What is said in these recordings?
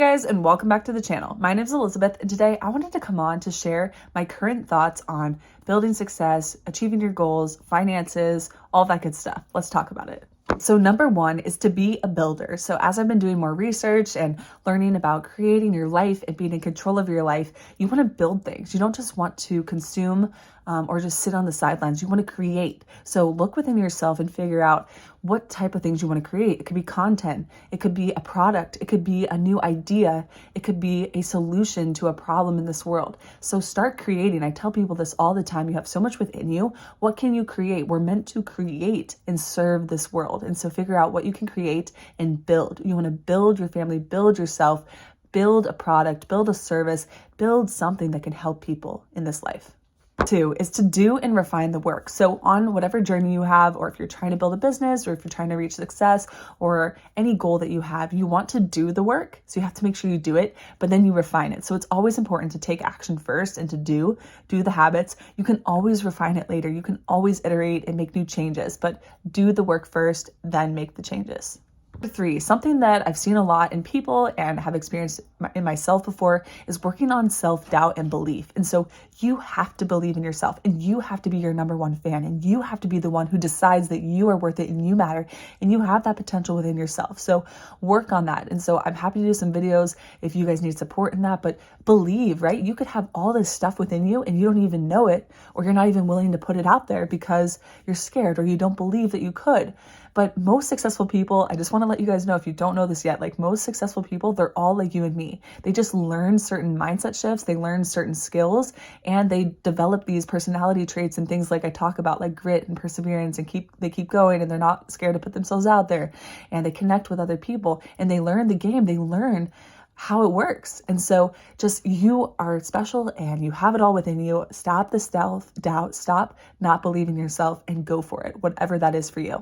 Guys, and welcome back to the channel. My name is Elizabeth, and today I wanted to come on to share my current thoughts on building success, achieving your goals, finances, all that good stuff. Let's talk about it. So number one is to be a builder. So as I've been doing more research and learning about creating your life and being in control of your life, you want to build things. You don't just want to consume or just sit on the sidelines. You want to create. So look within yourself and figure out what type of things you want to create. It could be content. It could be a product. It could be a new idea. It could be a solution to a problem in this world. So start creating. I tell people this all the time. You have so much within you. What can you create? We're meant to create and serve this world. And so figure out what you can create and build. You want to build your family, build yourself, build a product, build a service, build something that can help people in this life. Two is to do and refine the work. So on whatever journey you have, or if you're trying to build a business, or if you're trying to reach success, or any goal that you have, you want to do the work. So you have to make sure you do it, but then you refine it. So it's always important to take action first and to do the habits. You can always refine it later. You can always iterate and make new changes, but do the work first, then make the changes. Three, something that I've seen a lot in people and have experienced in myself before is working on self-doubt and belief. And so you have to believe in yourself, and you have to be your number one fan, and you have to be the one who decides that you are worth it and you matter and you have that potential within yourself. So work on that. And so I'm happy to do some videos if you guys need support in that, but believe, right? You could have all this stuff within you and you don't even know it, or you're not even willing to put it out there because you're scared or you don't believe that you could. But most successful people, I just want to let you guys know, if you don't know this yet, like most successful people, they're all like you and me. They just learn certain mindset shifts, they learn certain skills, and they develop these personality traits and things like I talk about, like grit and perseverance, and they keep going, and they're not scared to put themselves out there, and they connect with other people, and they learn the game, they learn how it works. And so just, you are special and you have it all within you. Stop the self-doubt, stop not believing yourself, and go for it, whatever that is for you.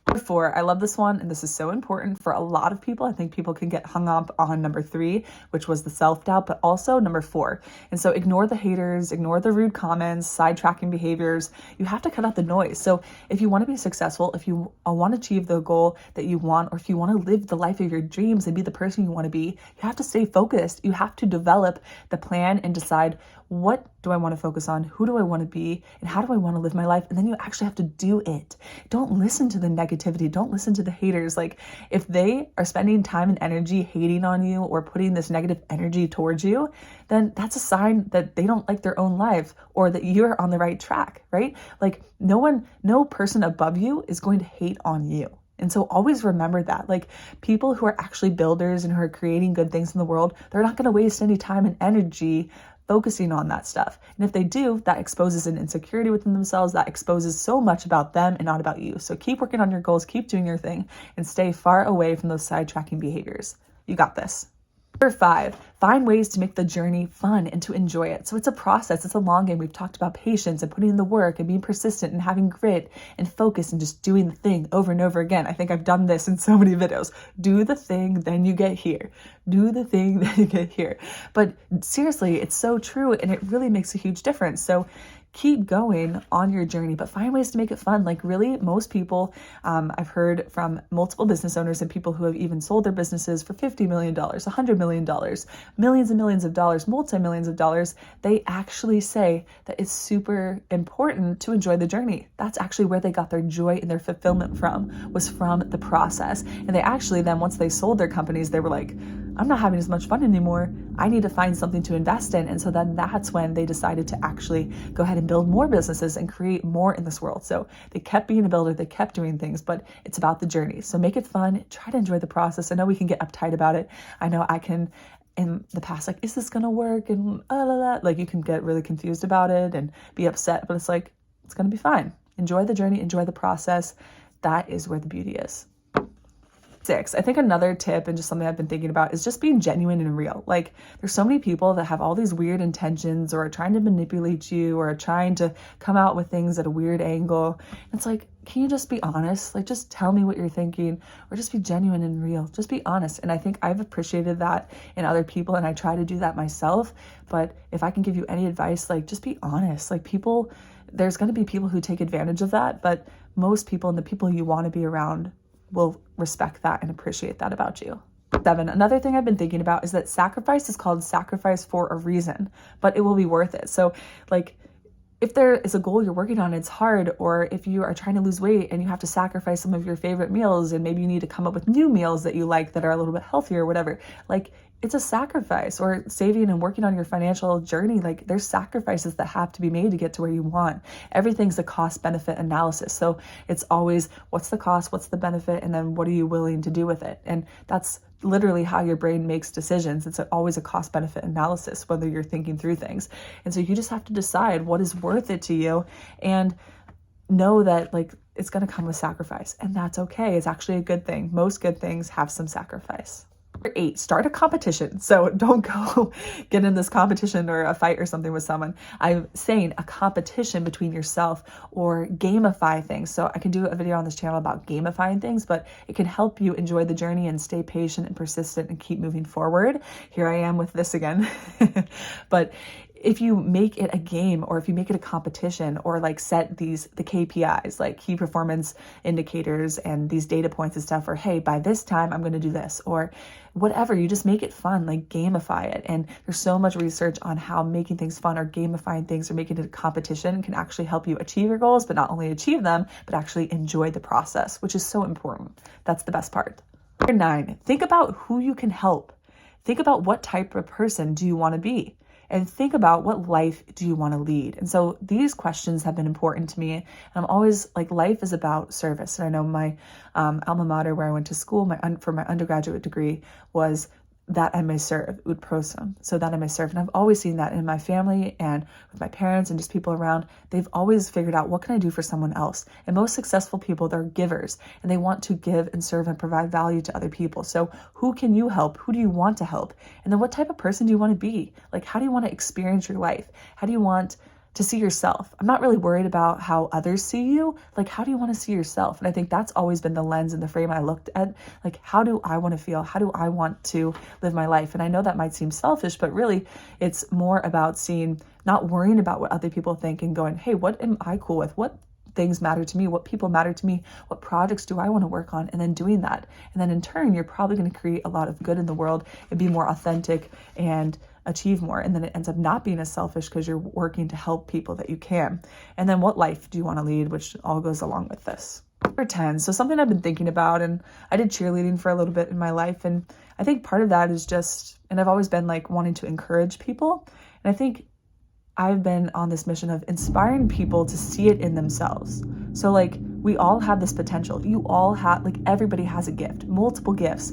Number four, I love this one, and this is so important for a lot of people. I think people can get hung up on number three, which was the self-doubt, but also number four. And so ignore the haters, ignore the rude comments, sidetracking behaviors. You have to cut out the noise. So if you want to be successful, if you want to achieve the goal that you want, or if you want to live the life of your dreams and be the person you want to be, you have to stay focused. You have to develop the plan and decide, what do I want to focus on? Who do I want to be? And how do I want to live my life? And then you actually have to do it. Don't listen to the negativity. Don't listen to the haters. Like, if they are spending time and energy hating on you or putting this negative energy towards you, then that's a sign that they don't like their own life, or that you're on the right track, right? Like, no person above you is going to hate on you. And so always remember that, like, people who are actually builders and who are creating good things in the world, they're not going to waste any time and energy focusing on that stuff. And if they do, that exposes an insecurity within themselves, that exposes so much about them and not about you. So keep working on your goals, keep doing your thing, and stay far away from those sidetracking behaviors. You got this. Number five, find ways to make the journey fun and to enjoy it. So it's a process, it's a long game. We've talked about patience and putting in the work and being persistent and having grit and focus and just doing the thing over and over again. I think I've done this in so many videos. Do the thing, then you get here. Do the thing, then you get here. But seriously, it's so true, and it really makes a huge difference. So keep going on your journey, but find ways to make it fun. Like, really, most people, I've heard from multiple business owners and people who have even sold their businesses for $50 million, $100 million, millions and millions of dollars, multi-millions of dollars. They actually say that it's super important to enjoy the journey. That's actually where they got their joy and their fulfillment from, was from the process. And they actually then, once they sold their companies, they were like, I'm not having as much fun anymore. I need to find something to invest in. And so then that's when they decided to actually go ahead and build more businesses and create more in this world. So they kept being a builder, they kept doing things, but it's about the journey. So make it fun, try to enjoy the process. I know we can get uptight about it. I know I can, in the past, like, is this gonna work? And like, you can get really confused about it and be upset, but it's like, it's gonna be fine. Enjoy the journey, enjoy the process. That is where the beauty is. Six, I think another tip, and just something I've been thinking about, is just being genuine and real. Like, there's so many people that have all these weird intentions, or are trying to manipulate you, or are trying to come out with things at a weird angle. It's like, can you just be honest? Like, just tell me what you're thinking, or just be genuine and real. Just be honest. And I think I've appreciated that in other people, and I try to do that myself. But if I can give you any advice, like, just be honest. Like, people, there's going to be people who take advantage of that, but most people, and the people you want to be around, will respect that and appreciate that about you. 7, another thing I've been thinking about is that sacrifice is called sacrifice for a reason, but it will be worth it. So like, if there is a goal you're working on, it's hard, or if you are trying to lose weight and you have to sacrifice some of your favorite meals and maybe you need to come up with new meals that you like that are a little bit healthier or whatever, like it's a sacrifice. Or saving and working on your financial journey, like there's sacrifices that have to be made to get to where you want. Everything's a cost benefit analysis. So it's always what's the cost, what's the benefit, and then what are you willing to do with it? And that's literally how your brain makes decisions. It's always a cost benefit analysis, whether you're thinking through things. And so you just have to decide what is worth it to you and know that like it's going to come with sacrifice, and that's okay. It's actually a good thing. Most good things have some sacrifice. Number 8, start a competition. So don't go get in this competition or a fight or something with someone. I'm saying a competition between yourself, or gamify things. So I can do a video on this channel about gamifying things, but it can help you enjoy the journey and stay patient and persistent and keep moving forward. Here I am with this again. But if you make it a game, or if you make it a competition, or like set the KPIs, like key performance indicators and these data points and stuff, or hey, by this time I'm going to do this, or whatever, you just make it fun, like gamify it. And there's so much research on how making things fun or gamifying things or making it a competition can actually help you achieve your goals, but not only achieve them, but actually enjoy the process, which is so important. That's the best part. Number 9, think about who you can help. Think about what type of person do you want to be? And think about what life do you want to lead? And so these questions have been important to me. And I'm always like, life is about service. And I know my alma mater, where I went to school for my undergraduate degree, was that I may serve, ut prosim, so that I may serve. And I've always seen that in my family and with my parents and just people around. They've always figured out, what can I do for someone else? And most successful people, they're givers, and they want to give and serve and provide value to other people. So who can you help? Who do you want to help? And then what type of person do you want to be? Like, how do you want to experience your life? How do you want to see yourself? I'm not really worried about how others see you. Like, how do you want to see yourself? And I think that's always been the lens and the frame I looked at. Like, how do I want to feel? How do I want to live my life? And I know that might seem selfish, but really it's more about not worrying about what other people think and going, hey, what am I cool with? What things matter to me? What people matter to me? What projects do I want to work on? And then doing that. And then in turn, you're probably going to create a lot of good in the world and be more authentic and achieve more. And then it ends up not being as selfish because you're working to help people that you can. And then what life do you want to lead, which all goes along with this. Number 10. So something I've been thinking about, and I did cheerleading for a little bit in my life. And I think part of that is just, and I've always been like wanting to encourage people. And I think I've been on this mission of inspiring people to see it in themselves. So like, we all have this potential. You all have, like, everybody has a gift, multiple gifts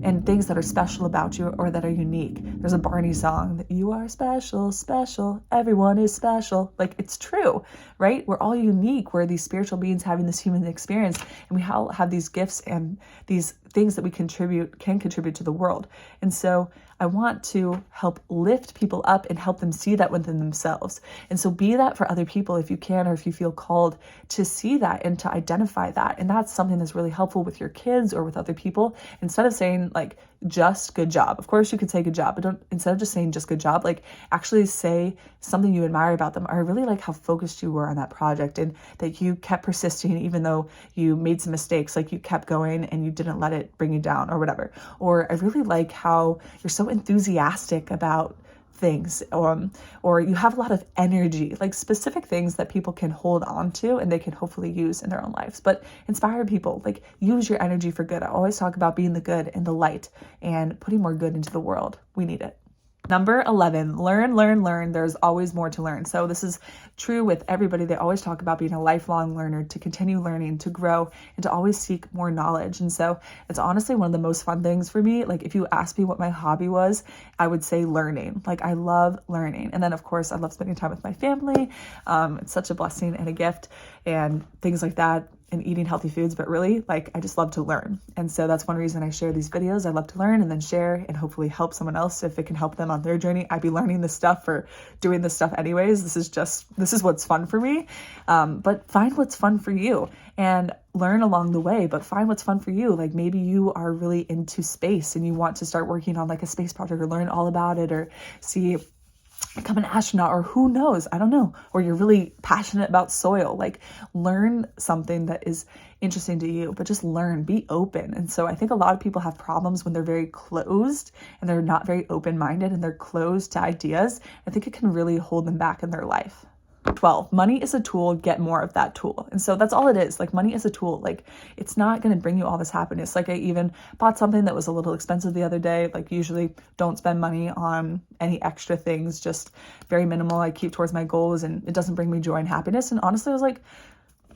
and things that are special about you or that are unique. There's a Barney song that you are special, special, everyone is special. Like, it's true, right? We're all unique. We're these spiritual beings having this human experience, and we all have these gifts and these things that we can contribute to the world. And so I want to help lift people up and help them see that within themselves. And so be that for other people if you can, or if you feel called to see that and to identify that. And that's something that's really helpful with your kids or with other people. Instead of saying like, just good job. Of course you could say good job, but instead of just saying just good job, like actually say something you admire about them. I really like how focused you were on that project and that you kept persisting even though you made some mistakes, like you kept going and you didn't let it bring you down or whatever. Or I really like how you're so enthusiastic about things, or you have a lot of energy, like specific things that people can hold on to and they can hopefully use in their own lives. But inspire people, like use your energy for good. I always talk about being the good and the light and putting more good into the world. We need it. Number 11, learn. There's always more to learn. So this is true with everybody. They always talk about being a lifelong learner, to continue learning, to grow, and to always seek more knowledge. And so it's honestly one of the most fun things for me. Like if you asked me what my hobby was, I would say learning. Like I love learning. And then of course I love spending time with my family. It's such a blessing and a gift and things like that, and eating healthy foods, but really like I just love to learn. And so that's one reason I share these videos. I love to learn and then share and hopefully help someone else if it can help them on their journey. I'd be learning this stuff or doing this stuff anyways. This is what's fun for me. But find what's fun for you and learn along the way, but find what's fun for you. Like maybe you are really into space and you want to start working on like a space project or learn all about it or see become an astronaut, or who knows, I don't know, or you're really passionate about soil. Like, learn something that is interesting to you, but just learn, be open. And so I think a lot of people have problems when they're very closed and they're not very open-minded and they're closed to ideas. I think it can really hold them back in their life. 12, money is a tool, get more of that tool. And so that's all it is. Like, money is a tool. Like, it's not going to bring you all this happiness. Like, I even bought something that was a little expensive the other day. Like, usually don't spend money on any extra things, just very minimal. I keep towards my goals and it doesn't bring me joy and happiness. And honestly, I was like,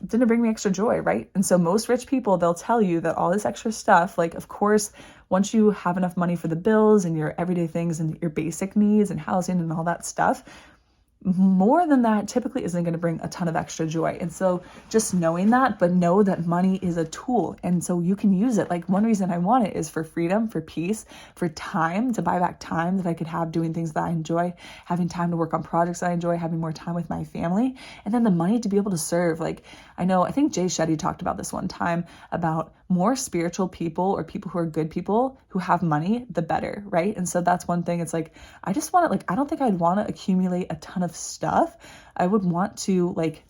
it didn't bring me extra joy, right? And so most rich people, they'll tell you that all this extra stuff, like, of course, once you have enough money for the bills and your everyday things and your basic needs and housing and all that stuff, more than that typically isn't going to bring a ton of extra joy. And so just knowing that, but know that money is a tool. And so you can use it. Like, one reason I want it is for freedom, for peace, for time, to buy back time that I could have doing things that I enjoy, having time to work on projects I enjoy, having more time with my family, and then the money to be able to serve. Like, I think Jay Shetty talked about this one time about more spiritual people, or people who are good people who have money, the better, right? And so that's one thing. It's like, I just want to, like, I don't think I'd want to accumulate a ton of stuff. I would want to, like,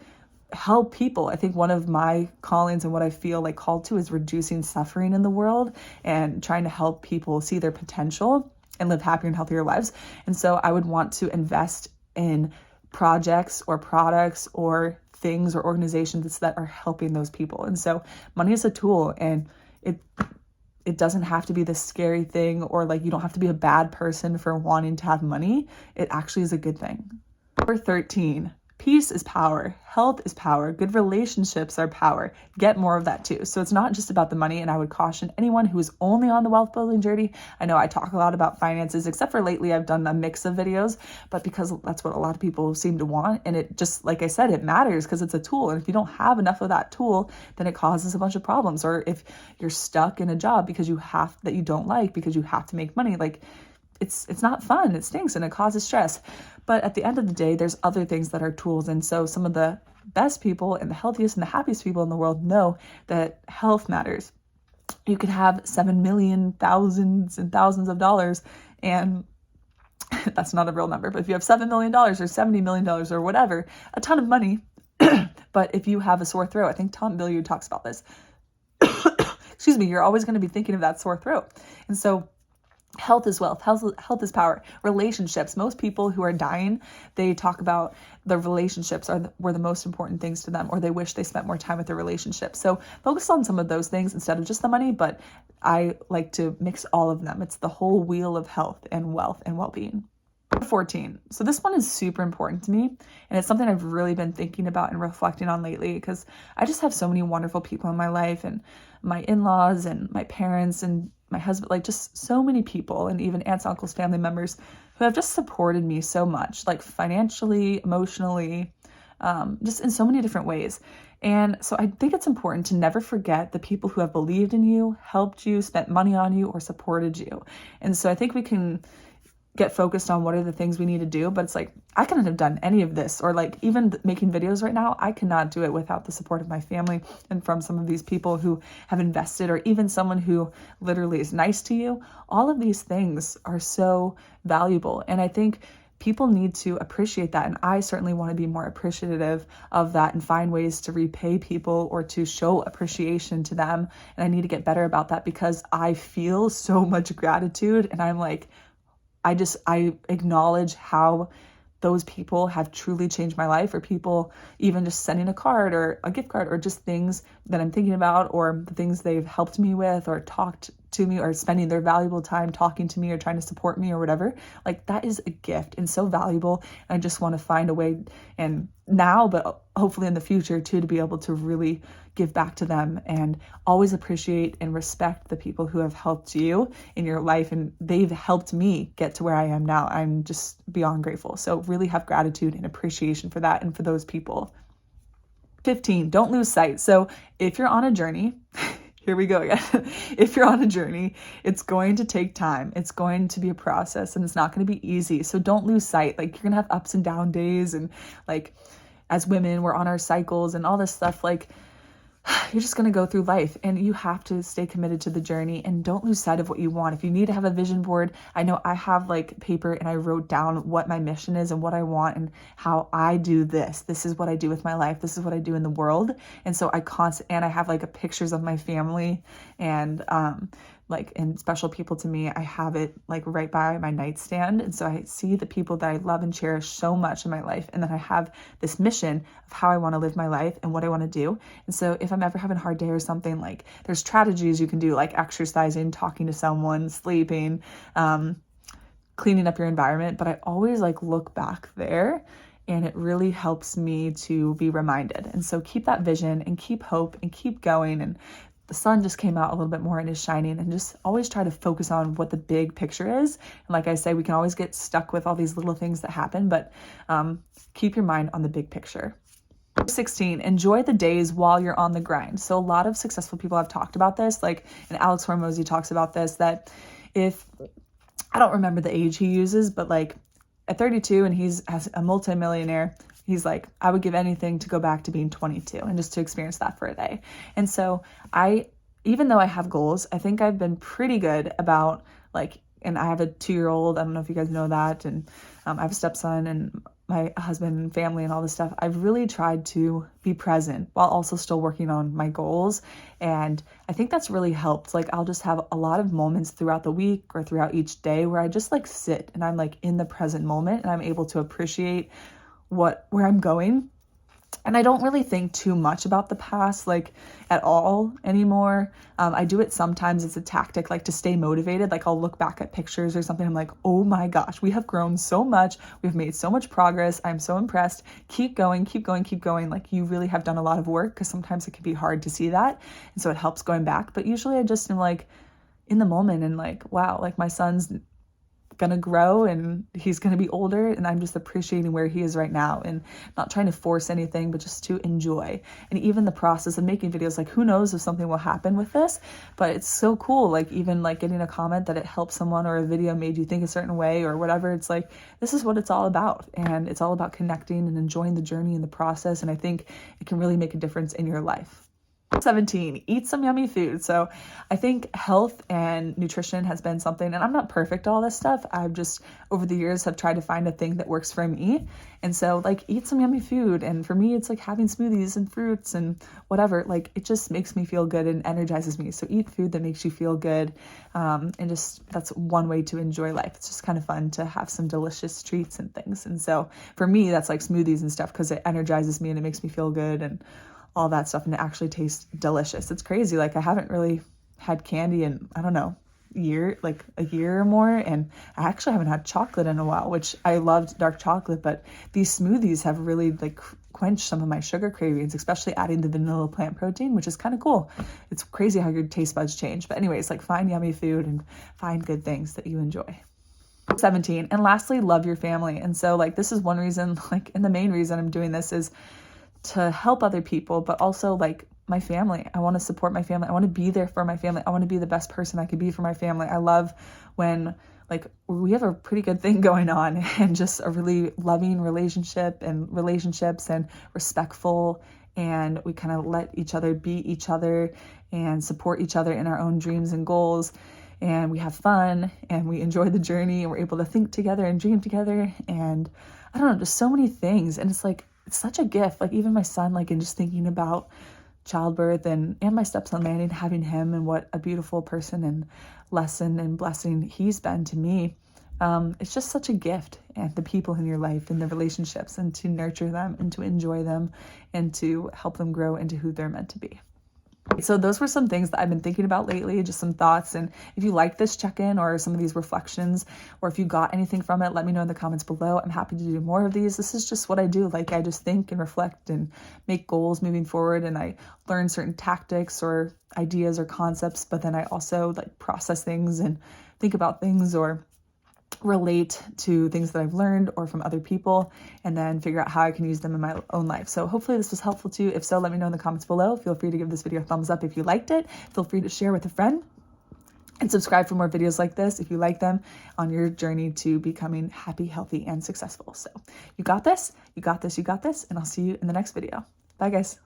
help people. I think one of my callings and what I feel like called to is reducing suffering in the world and trying to help people see their potential and live happier and healthier lives. And so I would want to invest in projects or products or things or organizations that are helping those people. And so money is a tool, and it doesn't have to be this scary thing, or like, you don't have to be a bad person for wanting to have money. It actually is a good thing. Number 13, peace is power. Health is power. Good relationships are power. Get more of that too. So it's not just about the money. And I would caution anyone who is only on the wealth building journey. I know I talk a lot about finances, except for lately I've done a mix of videos, but because that's what a lot of people seem to want. And it just, like I said, it matters because it's a tool. And if you don't have enough of that tool, then it causes a bunch of problems. Or if you're stuck in a job because that you don't like, because you have to make money, like, it's not fun. It stinks and it causes stress. But at the end of the day, there's other things that are tools. And so some of the best people and the healthiest and the happiest people in the world know that health matters. You could have 7 million, thousands and thousands of dollars, and that's not a real number, but if you have $7 million or $70 million or whatever, a ton of money, but if you have a sore throat, I think Tom Bilyeu talks about this, excuse me, you're always going to be thinking of that sore throat. And so health is wealth. Health is power. Relationships. Most people who are dying, they talk about the relationships were the most important things to them, or they wish they spent more time with their relationships. So focus on some of those things instead of just the money, but I like to mix all of them. It's the whole wheel of health and wealth and well-being. 14. So this one is super important to me, and it's something I've really been thinking about and reflecting on lately, because I just have so many wonderful people in my life, and my in-laws and my parents and my husband, like, just so many people, and even aunts, uncles, family members who have just supported me so much, like financially, emotionally, just in so many different ways. And so I think it's important to never forget the people who have believed in you, helped you, spent money on you, or supported you. And so I think we can get focused on what are the things we need to do, but it's like, I couldn't have done any of this, or like even making videos right now, I cannot do it without the support of my family and from some of these people who have invested, or even someone who literally is nice to you. All of these things are so valuable, and I think people need to appreciate that. And I certainly want to be more appreciative of that and find ways to repay people or to show appreciation to them. And I need to get better about that, because I feel so much gratitude, and I'm like, I acknowledge how those people have truly changed my life, or people even just sending a card or a gift card, or just things that I'm thinking about, or the things they've helped me with or talked to me, or spending their valuable time talking to me or trying to support me or whatever. Like, that is a gift and so valuable. And I just want to find a way, and now, but hopefully in the future too, to be able to really give back to them and always appreciate and respect the people who have helped you in your life, and they've helped me get to where I am now. I'm just beyond grateful. So really have gratitude and appreciation for that and for those people. 15, don't lose sight. So if you're on a journey, here we go again. If you're on a journey, it's going to take time. It's going to be a process, and it's not going to be easy. So don't lose sight. Like, you're going to have ups and down days, and like, as women, we're on our cycles and all this stuff. Like, you're just going to go through life, and you have to stay committed to the journey and don't lose sight of what you want. If you need to have a vision board, I know I have like paper and I wrote down what my mission is and what I want and how I do this. This is what I do with my life. This is what I do in the world. And so I have like pictures of my family and, and special people to me. I have it like right by my nightstand. And so I see the people that I love and cherish so much in my life. And then I have this mission of how I want to live my life and what I want to do. And so if I'm ever having a hard day or something, like there's strategies you can do, like exercising, talking to someone, sleeping, cleaning up your environment. But I always like look back there, and it really helps me to be reminded. And so keep that vision and keep hope and keep going. And the sun just came out a little bit more and is shining, and just always try to focus on what the big picture is. And like I say, we can always get stuck with all these little things that happen, but keep your mind on the big picture. 16, enjoy the days while you're on the grind. So a lot of successful people have talked about this, and Alex Hormozy talks about this, that I don't remember the age he uses, but like at 32 and he's a multimillionaire, he's like, I would give anything to go back to being 22 and just to experience that for a day. And so even though I have goals, I think I've been pretty good about and I have a 2-year-old, I don't know if you guys know that, and I have a stepson and my husband and family and all this stuff. I've really tried to be present while also still working on my goals. And I think that's really helped. I'll just have a lot of moments throughout the week or throughout each day where I just sit and I'm in the present moment, and I'm able to appreciate where I'm going. And I don't really think too much about the past, at all anymore. I do it sometimes as a tactic, to stay motivated. I'll look back at pictures or something. I'm like, oh my gosh, we have grown so much. We've made so much progress. I'm so impressed. Keep going, keep going, keep going. You really have done a lot of work, because sometimes it can be hard to see that. And so it helps going back. But usually I just am in the moment and wow, my son's gonna grow and he's gonna be older, and I'm just appreciating where he is right now and not trying to force anything, but just to enjoy. And even the process of making videos, who knows if something will happen with this, but it's so cool. Even getting a comment that it helped someone, or a video made you think a certain way or whatever. It's this is what it's all about, and it's all about connecting and enjoying the journey and the process. And I think it can really make a difference in your life. 17, eat some yummy food. So I think health and nutrition has been something, and I'm not perfect at all this stuff. I've just over the years have tried to find a thing that works for me. And so eat some yummy food. And for me, it's having smoothies and fruits and whatever. It just makes me feel good and energizes me. So eat food that makes you feel good. And just, that's one way to enjoy life. It's just kind of fun to have some delicious treats and things. And so for me, that's smoothies and stuff, because it energizes me and it makes me feel good and all that stuff, and it actually tastes delicious. It's crazy. I haven't really had candy in, I don't know, a year or more, and I actually haven't had chocolate in a while, which I loved dark chocolate, but these smoothies have really quenched some of my sugar cravings, especially adding the vanilla plant protein, which is kind of cool. It's crazy how your taste buds change. But anyways, find yummy food and find good things that you enjoy. 17, and lastly, love your family. And so this is one reason, and the main reason I'm doing this is to help other people, but also my family. I want to support my family. I want to be there for my family. I want to be the best person I could be for my family. I love when we have a pretty good thing going on, and just a really loving relationship and relationships and respectful, and we kind of let each other be each other and support each other in our own dreams and goals. And we have fun and we enjoy the journey, and we're able to think together and dream together. And I don't know, just so many things. And it's it's such a gift. Even my son, and just thinking about childbirth and my stepson Landon, having him, and what a beautiful person and lesson and blessing he's been to me. It's just such a gift, and the people in your life and the relationships, and to nurture them and to enjoy them and to help them grow into who they're meant to be. So those were some things that I've been thinking about lately, just some thoughts. And if you like this check-in or some of these reflections, or if you got anything from it, let me know in the comments below. I'm happy to do more of these. This is just what I do. I just think and reflect and make goals moving forward. And I learn certain tactics or ideas or concepts, but then I also process things and think about things, or relate to things that I've learned or from other people, and then figure out how I can use them in my own life. So hopefully this was helpful to you. If so, let me know in the comments below. Feel free to give this video a thumbs up if you liked it. Feel free to share with a friend, and subscribe for more videos like this if you like them, on your journey to becoming happy, healthy, and successful. So you got this, you got this, you got this, and I'll see you in the next video. Bye guys.